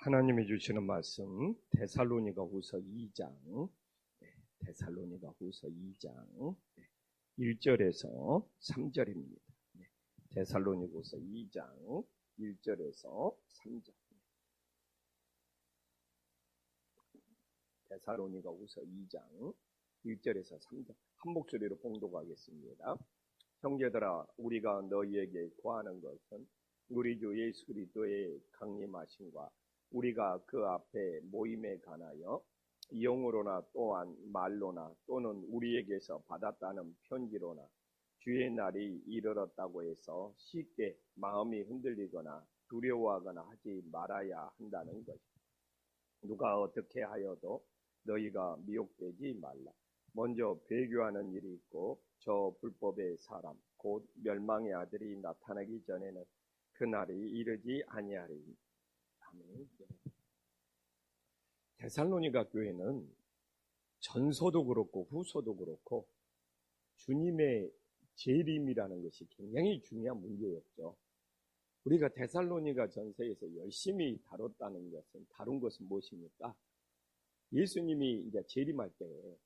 하나님이 주시는 말씀 데살로니가후서 2장 데살로니가후서 2장 1절에서 3절입니다. 데살로니가후서 2장 1절에서 3절. 데살로니가후서 2장 1절에서 3절 한 목소리로 봉독하겠습니다. 형제들아, 우리가 너희에게 구하는 것은 우리 주 예수 그리스도의 강림하심과 우리가 그 앞에 모임에 관하여 영으로나 또한 말로나 또는 우리에게서 받았다는 편지로나 주의 날이 이르렀다고 해서 쉽게 마음이 흔들리거나 두려워하거나 하지 말아야 한다는 것이다. 누가 어떻게 하여도 너희가 미혹되지 말라. 먼저 배교하는 일이 있고 저 불법의 사람 곧 멸망의 아들이 나타나기 전에는 그 날이 이르지 아니하리니. 아멘. 데살로니가 교회는 전서도 그렇고 후서도 그렇고 주님의 재림이라는 것이 굉장히 중요한 문제였죠. 우리가 데살로니가 전서에서 열심히 다룬 것은 무엇입니까? 예수님이 이제 재림할 때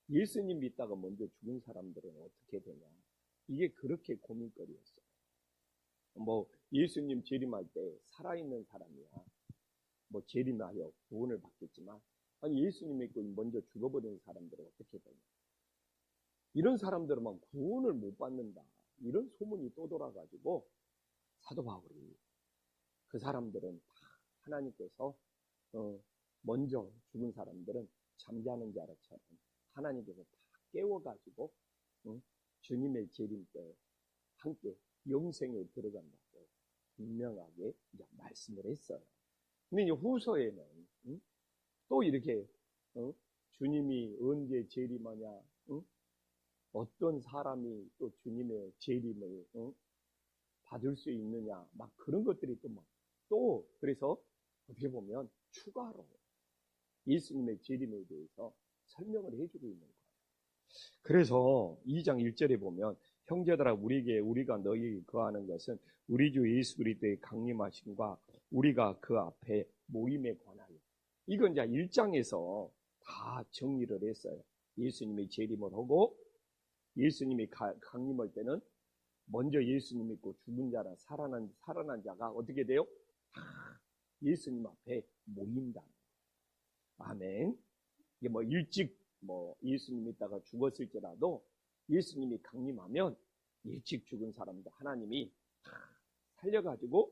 예수님 믿다가 먼저 죽은 사람들은 어떻게 되냐? 이게 그렇게 고민거리였어요. 예수님 재림할 때 살아있는 사람이야 재림하여 구원을 받겠지만, 예수님 믿고 먼저 죽어버린 사람들은 어떻게 되냐? 이런 사람들은 구원을 못 받는다, 이런 소문이 또 돌아가지고 사도 바울이 그 사람들은 다 하나님께서 먼저 죽은 사람들은 잠자는 자처럼 하나님께서 다 깨워가지고 주님의 재림 때 함께 영생에 들어간다고 분명하게 이제 말씀을 했어요. 근데 이제 후서에는 또 이렇게 주님이 언제 재림하냐, 어떤 사람이 또 주님의 재림을 받을 수 있느냐, 그런 것들이 또 그래서 어떻게 보면 추가로 예수님의 재림에 대해서 설명을 해주고 있는 거예요. 그래서 2장 1절에 보면 형제들아, 우리가 너희에게 거하는 것은 우리 주 예수 그리스도의 강림하심과 우리가 그 앞에 모임에 관하여. 이건 이제 1장에서 다 정리를 했어요. 예수님이 재림을 하고 예수님이 강림할 때는 먼저 예수님 믿고 죽은 자나 살아난 자가 어떻게 돼요? 예수님 앞에 모인다. 아멘. 이게 일찍 예수님 믿다가 죽었을지라도 예수님이 강림하면 일찍 죽은 사람들 하나님이 다 살려가지고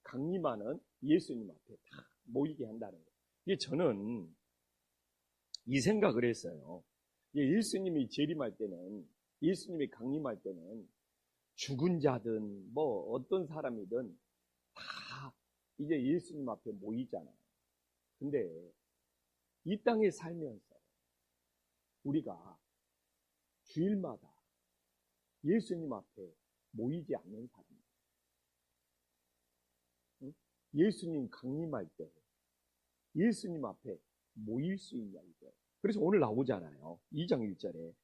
강림하는 예수님 앞에 다 모이게 한다는 거예요. 이게 저는 이 생각을 했어요. 예수님이 재림할 때는, 예수님이 강림할 때는 죽은 자든 어떤 사람이든 다 이제 예수님 앞에 모이잖아요. 근데 이 땅에 살면서 우리가 주일마다 예수님 앞에 모이지 않는 사람들, 예수님 강림할 때 예수님 앞에 모일 수 있냐 이거예요. 그래서 오늘 나오잖아요. 2장 1절에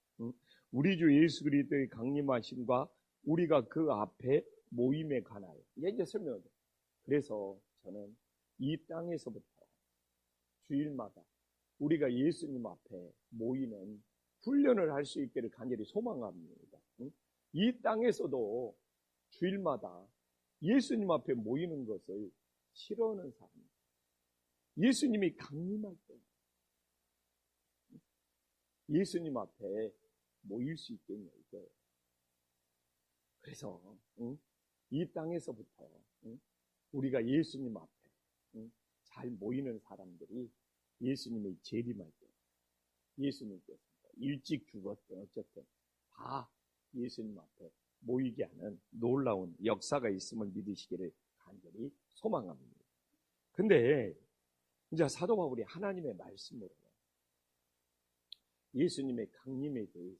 우리 주 예수 그리스도의 강림하심과 우리가 그 앞에 모임에 관하여. 이제 설명해요. 그래서 저는 이 땅에서부터 주일마다 우리가 예수님 앞에 모이는 훈련을 할 수 있기를 간절히 소망합니다. 이 땅에서도 주일마다 예수님 앞에 모이는 것을 싫어하는 사람, 예수님이 강림할 때 예수님 앞에 모일 수 있겠냐 이거예요. 그래서 이 땅에서부터 우리가 예수님 앞에 잘 모이는 사람들이 예수님의 재림할 때 예수님께서 일찍 죽었든 어쨌든 다 예수님 앞에 모이게 하는 놀라운 역사가 있음을 믿으시기를 간절히 소망합니다. 근데 이제 사도 바울이 하나님의 말씀으로 예수님의 강림에 대해서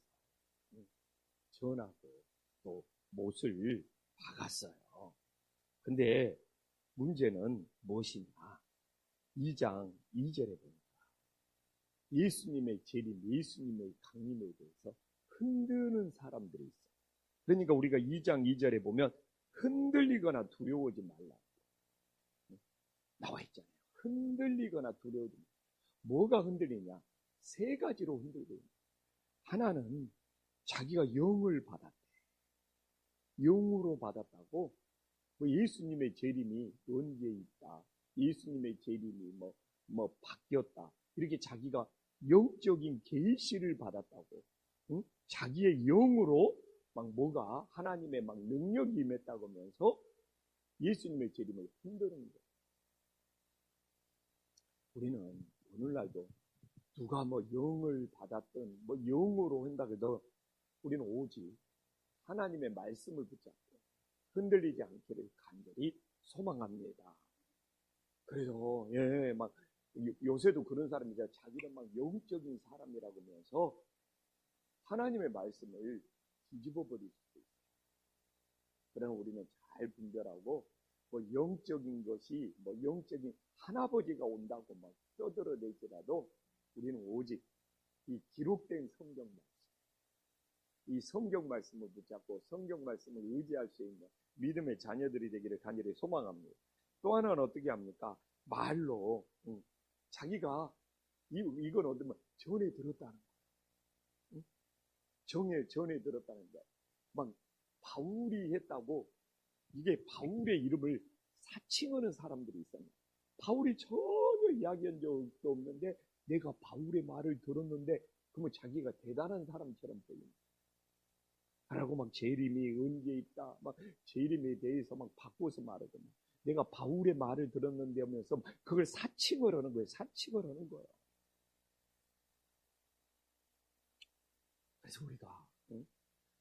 전하고 또 못을 박았어요. 근데 문제는 무엇이냐? 2장 2절에 보니까 예수님의 재림, 예수님의 강림에 대해서 흔드는 사람들이 있어요. 그러니까 우리가 2장 2절에 보면 흔들리거나 두려워하지 말라. 나와 있잖아요. 흔들리거나 두려워지. 뭐가 흔들리냐? 세 가지로 흔들려요. 하나는 자기가 영을 받았대. 영으로 받았다고. 예수님의 재림이 언제 있다. 예수님의 재림이 바뀌었다. 이렇게 자기가 영적인 계시를 받았다고. 응? 자기의 영으로 뭐가 하나님의 능력이 임했다고 하면서 예수님의 재림을 흔드는 거예요. 우리는 오늘날도 누가 영을 받았든 영으로 한다고 해도 우리는 오직 하나님의 말씀을 붙잡고 흔들리지 않기를 간절히 소망합니다. 그래서 요새도 그런 사람이죠. 자기는 영적인 사람이라고 하면서 하나님의 말씀을 뒤집어 버릴 수도 있어요. 그러나 우리는 잘 분별하고 영적인 것이 영적인 할아버지가 온다고 떠들어대지라도 우리는 오직 이 기록된 성경 말씀, 이 성경 말씀을 붙잡고 성경 말씀을 의지할 수 있는 믿음의 자녀들이 되기를 간절히 소망합니다. 또 하나는 어떻게 합니까? 말로 자기가 이건 어쩌면 전에 들었다는 거예요. 전에 들었다는 거예요. 바울이 했다고 이게 바울의 이름을 사칭하는 사람들이 있어요. 바울이 전혀 이야기한 적도 없는데 내가 바울의 말을 들었는데 그러면 자기가 대단한 사람처럼 보이는 거예요. 라고 재림이 언제 있다, 재림에 대해서 바꿔서 말하거든요. 내가 바울의 말을 들었는데 하면서 그걸 사칭을 하는 거예요. 사칭을 하는 거예요. 그래서 우리가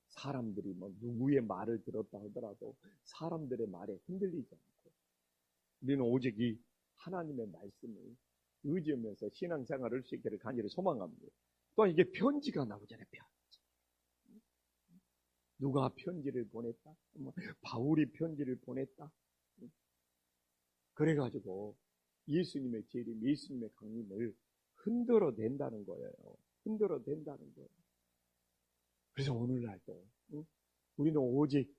사람들이 누구의 말을 들었다 하더라도 사람들의 말에 흔들리지 않고 우리는 오직 이 하나님의 말씀을 의지하면서 신앙생활을 할 수 있기를 간절히 소망합니다. 또한 이게 편지가 나오잖아요. 편지. 누가 편지를 보냈다? 바울이 편지를 보냈다? 그래가지고 예수님의 재림, 예수님의 강림을 흔들어 낸다는 거예요. 흔들어 낸다는 거예요. 그래서 오늘날도 우리는 오직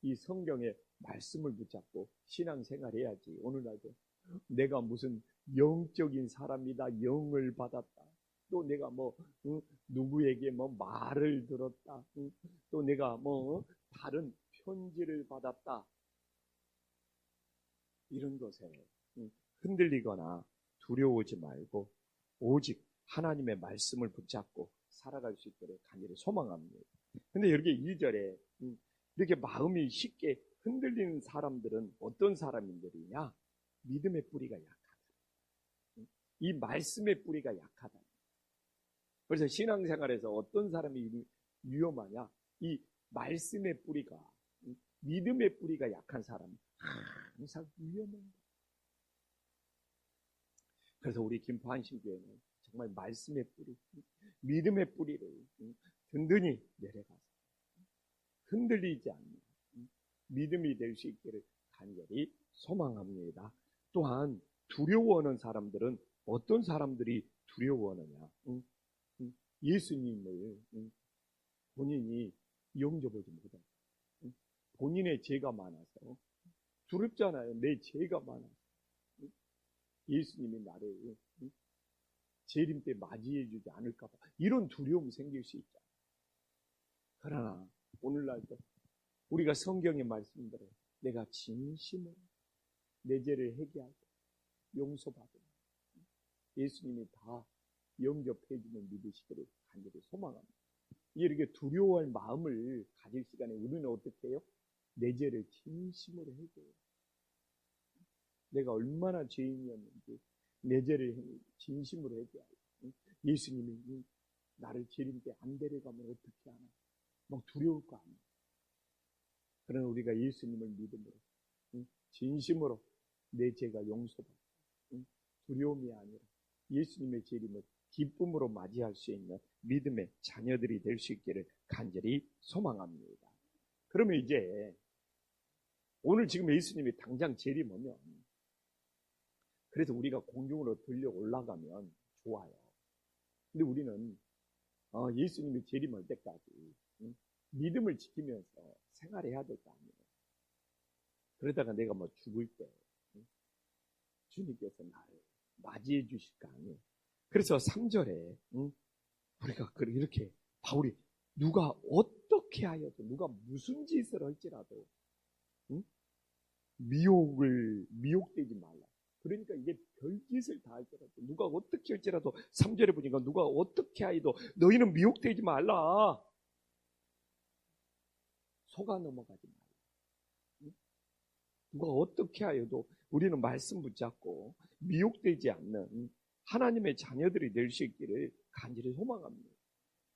이 성경의 말씀을 붙잡고 신앙생활해야지. 오늘날도 내가 무슨 영적인 사람이다, 영을 받았다, 또 내가 누구에게 말을 들었다, 또 내가 다른 편지를 받았다, 이런 것에 흔들리거나 두려워하지 말고 오직 하나님의 말씀을 붙잡고 살아갈 수 있도록 간절히 소망합니다. 근데 여기 2절에 이렇게 마음이 쉽게 흔들리는 사람들은 어떤 사람들이냐? 믿음의 뿌리가 약하다. 이 말씀의 뿌리가 약하다. 그래서 신앙생활에서 어떤 사람이 위험하냐? 이 말씀의 뿌리가, 믿음의 뿌리가 약한 사람은 항상 위험합니다. 그래서 우리 김포 한신교회는 정말 말씀의 뿌리, 믿음의 뿌리를 든든히 내려가서 흔들리지 않는 믿음이 될 수 있기를 간절히 소망합니다. 또한 두려워하는 사람들은 어떤 사람들이 두려워하느냐? 예수님을 본인이 영접하지 못하고 본인의 죄가 많아서 두렵잖아요. 내 죄가 많아서 예수님이 나를 재림 때 맞이해 주지 않을까 봐 이런 두려움이 생길 수 있죠. 그러나 오늘날도 우리가 성경의 말씀대로 내가 진심으로 내 죄를 회개하고 용서받으면 예수님이 다 영접해 주는 믿으시기를 간절히 소망합니다. 이렇게 두려워할 마음을 가질 시간에 우리는 어떻게 해요? 내 죄를 진심으로 회개해요. 내가 얼마나 죄인이었는지 내 죄를 진심으로 회개하고 예수님이 나를 재림 때 안 데려가면 어떻게 하나 두려울 거 아니에요. 그러나 우리가 예수님을 믿음으로 진심으로 내 죄가 용서받고 두려움이 아니라 예수님의 재림을 기쁨으로 맞이할 수 있는 믿음의 자녀들이 될 수 있기를 간절히 소망합니다. 그러면 이제 오늘 지금 예수님이 당장 재림하면 그래서 우리가 공중으로 들려 올라가면 좋아요. 근데 우리는 예수님이 재림할 때까지 믿음을 지키면서 생활해야 될 거 아니에요. 그러다가 내가 죽을 때 주님께서 나를 맞이해 주실 거 아니에요. 그래서 3절에 우리가 이렇게 바울이 누가 어떻게 하여도 누가 무슨 짓을 할지라도 미혹되지 말라. 그러니까 이게 별짓을 다 할지라도 누가 어떻게 할지라도 3절에 보니까 누가 어떻게 하여도 너희는 미혹되지 말라. 속아 넘어가지 말라. 누가 어떻게 하여도 우리는 말씀 붙잡고 미혹되지 않는 하나님의 자녀들이 될 수 있기를 간절히 소망합니다.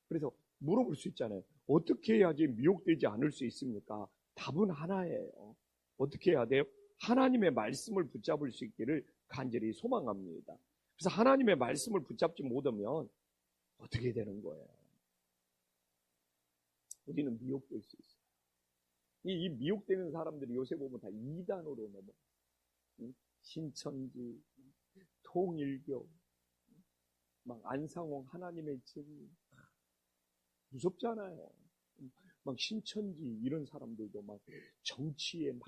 그래서 물어볼 수 있잖아요. 어떻게 해야지 미혹되지 않을 수 있습니까? 답은 하나예요. 어떻게 해야 돼요? 하나님의 말씀을 붙잡을 수 있기를 간절히 소망합니다. 그래서 하나님의 말씀을 붙잡지 못하면 어떻게 되는 거예요? 우리는 미혹될 수 있어요. 이 미혹되는 사람들이 요새 보면 다 이단으로 넘어. 신천지, 통일교, 막 안상홍 하나님의 증인. 무섭잖아요. 막 신천지 이런 사람들도 막 정치에 막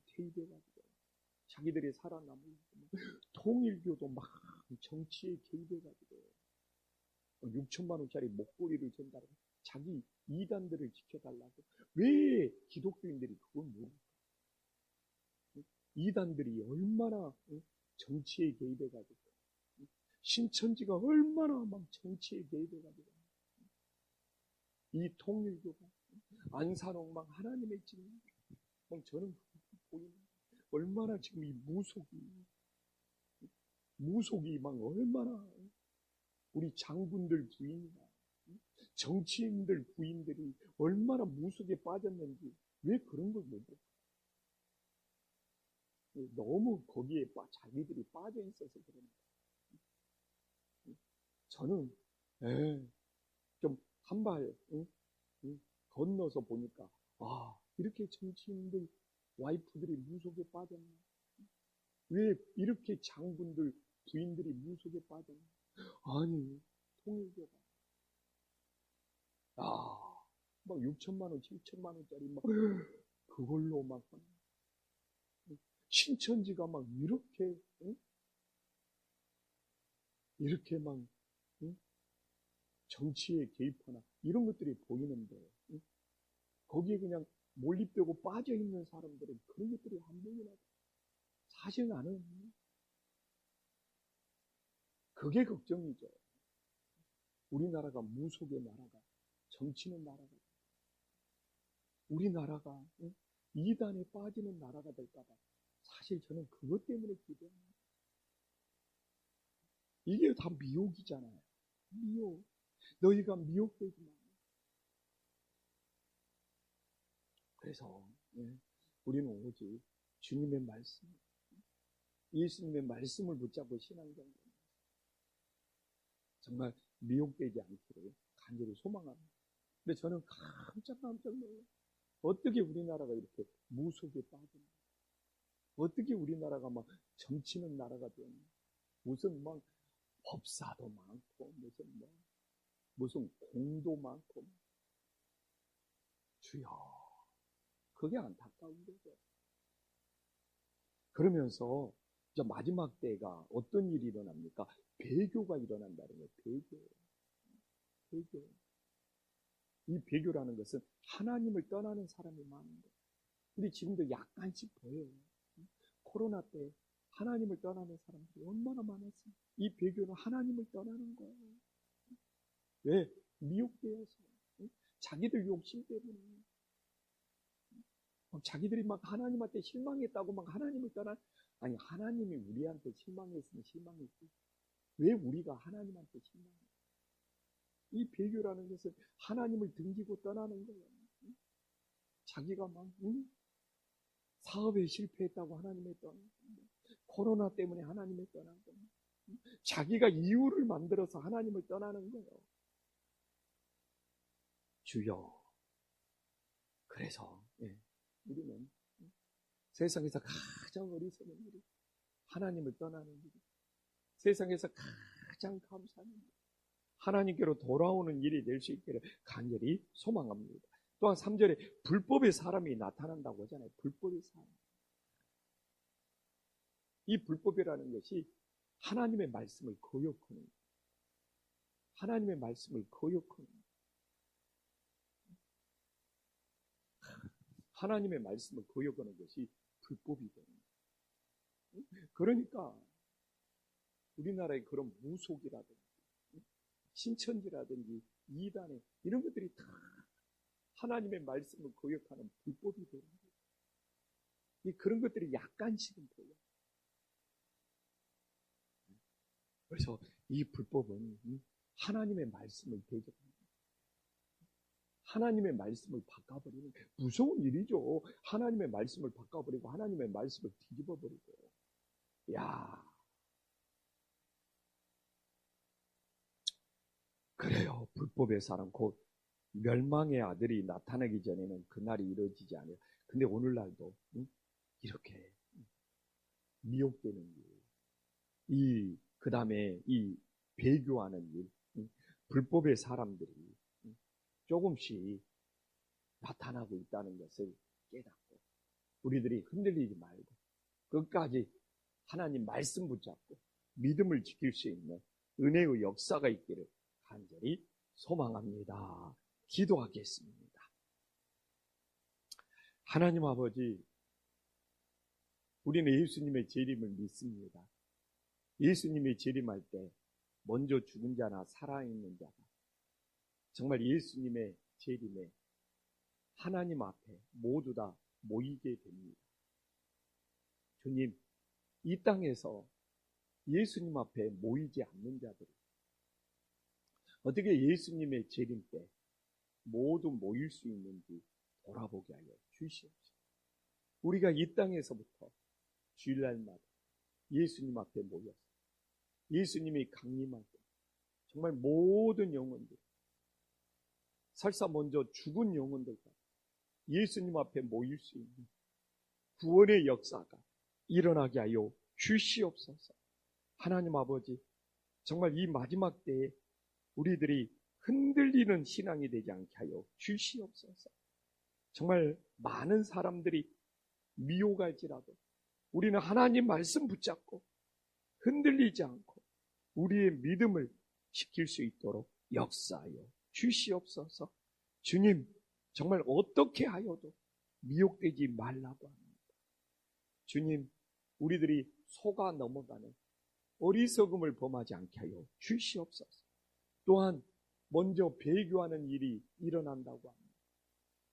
개입해가지고 자기들이 살아남으려고 통일교도 막 정치에 개입해가지고 6천만 원짜리 목걸이를 전달하고 자기 이단들을 지켜달라고. 왜 기독교인들이 그걸 모를까? 이단들이 얼마나 정치에 개입해가지고 신천지가 얼마나 막 정치에 개입해가지고 이 통일교가 안산홍 막 하나님의 증인 막 저는 보이는 얼마나 지금 이 무속이 막 얼마나 우리 장군들 부인이나 정치인들 부인들이 얼마나 무속에 빠졌는지 왜 그런 걸 못 볼까? 너무 거기에 자기들이 빠져 있어서 그럽니다. 저는 좀 한 발 건너서 보니까 이렇게 정치인들 와이프들이 무속에 빠졌나? 왜 이렇게 장군들 부인들이 무속에 빠졌나? 아니 통일교가 막 6천만 원, 7천만 원짜리 막 그걸로 막 신천지가 막 이렇게 막 정치에 개입하나 이런 것들이 보이는데 거기에 그냥 몰입되고 빠져 있는 사람들은 그런 것들이 안 보이나? 사실 나는 그게 걱정이죠. 우리나라가 무속의 나라가, 정치는 나라가, 우리나라가 이단에 빠지는 나라가 될까봐 사실 저는 그것 때문에 기대합니다. 이게 다 미혹이잖아요. 미혹. 너희가 미혹되지 마. 그래서 우리는 오직 주님의 말씀, 예수님의 말씀을 붙잡고 신앙생활 정말 미혹되지 않기를 간절히 소망합니다. 근데 저는 깜짝 놀라요. 어떻게 우리나라가 이렇게 무속에 빠졌나? 어떻게 우리나라가 막 정치는 나라가 되었나? 무슨 막 법사도 많고 무슨 공도 많고 주여, 그게 안타까운 거죠. 그러면서 이제 마지막 때가 어떤 일이 일어납니까? 배교가 일어난다는 거예요. 배교. 이 배교라는 것은 하나님을 떠나는 사람이 많은 거예요. 근데 지금도 약간씩 보여요. 코로나 때 하나님을 떠나는 사람들이 얼마나 많았어요. 이 배교는 하나님을 떠나는 거예요. 왜? 미혹되어서. 자기들 욕심 때문에. 자기들이 막 하나님한테 실망했다고 막 하나님을 아니, 하나님이 우리한테 실망했으면 실망했지. 왜 우리가 하나님한테 실망해? 이 배교라는 것은 하나님을 등지고 떠나는 거예요. 자기가 막 사업에 실패했다고 하나님을 떠나고, 코로나 때문에 하나님을 떠나고, 자기가 이유를 만들어서 하나님을 떠나는 거예요. 주여. 그래서 우리는 세상에서 가장 어리석은 일이 하나님을 떠나는 일이, 세상에서 가장 감사한 일, 하나님께로 돌아오는 일이 될 수 있기를 간절히 소망합니다. 또한 3절에 불법의 사람이 나타난다고 하잖아요. 불법의 사람. 이 불법이라는 것이 하나님의 말씀을 거역하는 거예요. 하나님의 말씀을 거역하는 거예요. 하나님의 말씀을 거역하는 것이 불법이 되는 거예요. 그러니까 우리나라의 그런 무속이라든지 신천지라든지 이단에 이런 것들이 다 하나님의 말씀을 거역하는 불법이 되는 거예요. 그런 것들이 약간씩은 보여. 그래서 이 불법은 하나님의 말씀을 대적합니다. 하나님의 말씀을 바꿔버리는 무서운 일이죠. 하나님의 말씀을 바꿔버리고 하나님의 말씀을 뒤집어버리고. 야, 그래요. 불법의 사람, 곧 멸망의 아들이 나타나기 전에는 그날이 이루어지지 않아요. 근데 오늘날도 이렇게 미혹되는 일, 그 다음에 이 배교하는 일, 불법의 사람들이 조금씩 나타나고 있다는 것을 깨닫고 우리들이 흔들리지 말고 끝까지 하나님 말씀 붙잡고 믿음을 지킬 수 있는 은혜의 역사가 있기를 간절히 소망합니다. 기도하겠습니다. 하나님 아버지, 우리는 예수님의 재림을 믿습니다. 예수님이 재림할 때 먼저 죽은 자나 살아있는 자가 정말 예수님의 재림에 하나님 앞에 모두 다 모이게 됩니다. 주님, 이 땅에서 예수님 앞에 모이지 않는 자들이 어떻게 예수님의 재림 때 모두 모일 수 있는지 돌아보게 하여 주시옵소서. 우리가 이 땅에서부터 주일날마다 예수님 앞에 모여서 예수님이 강림할 때 정말 모든 영혼들, 설사 먼저 죽은 영혼들까지 예수님 앞에 모일 수 있는 구원의 역사가 일어나게 하여 주시옵소서. 하나님 아버지, 정말 이 마지막 때에 우리들이 흔들리는 신앙이 되지 않게 하여 주시옵소서. 정말 많은 사람들이 미혹할지라도 우리는 하나님 말씀 붙잡고 흔들리지 않고 우리의 믿음을 지킬 수 있도록 역사하여 주시옵소서. 주님, 정말 어떻게 하여도 미혹되지 말라고 합니다. 주님, 우리들이 속아 넘어가는 어리석음을 범하지 않게 하여 주시옵소서. 또한 먼저 배교하는 일이 일어난다고 합니다.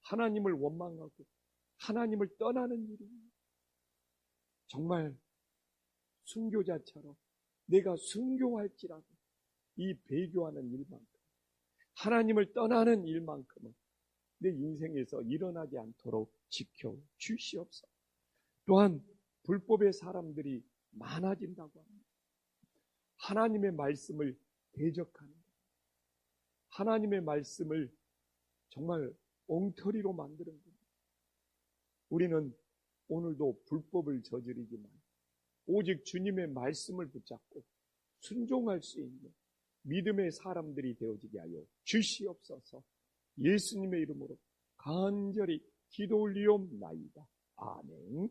하나님을 원망하고 하나님을 떠나는 일입니다. 정말 순교자처럼 내가 순교할지라도 이 배교하는 일만큼, 하나님을 떠나는 일만큼은 내 인생에서 일어나지 않도록 지켜 주시옵소서. 또한 불법의 사람들이 많아진다고 합니다. 하나님의 말씀을 대적하는 것, 하나님의 말씀을 정말 엉터리로 만드는 것. 우리는 오늘도 불법을 저지르지만 오직 주님의 말씀을 붙잡고 순종할 수 있는 믿음의 사람들이 되어지게 하여 주시옵소서. 예수님의 이름으로 간절히 기도 올리옵나이다. 아멘.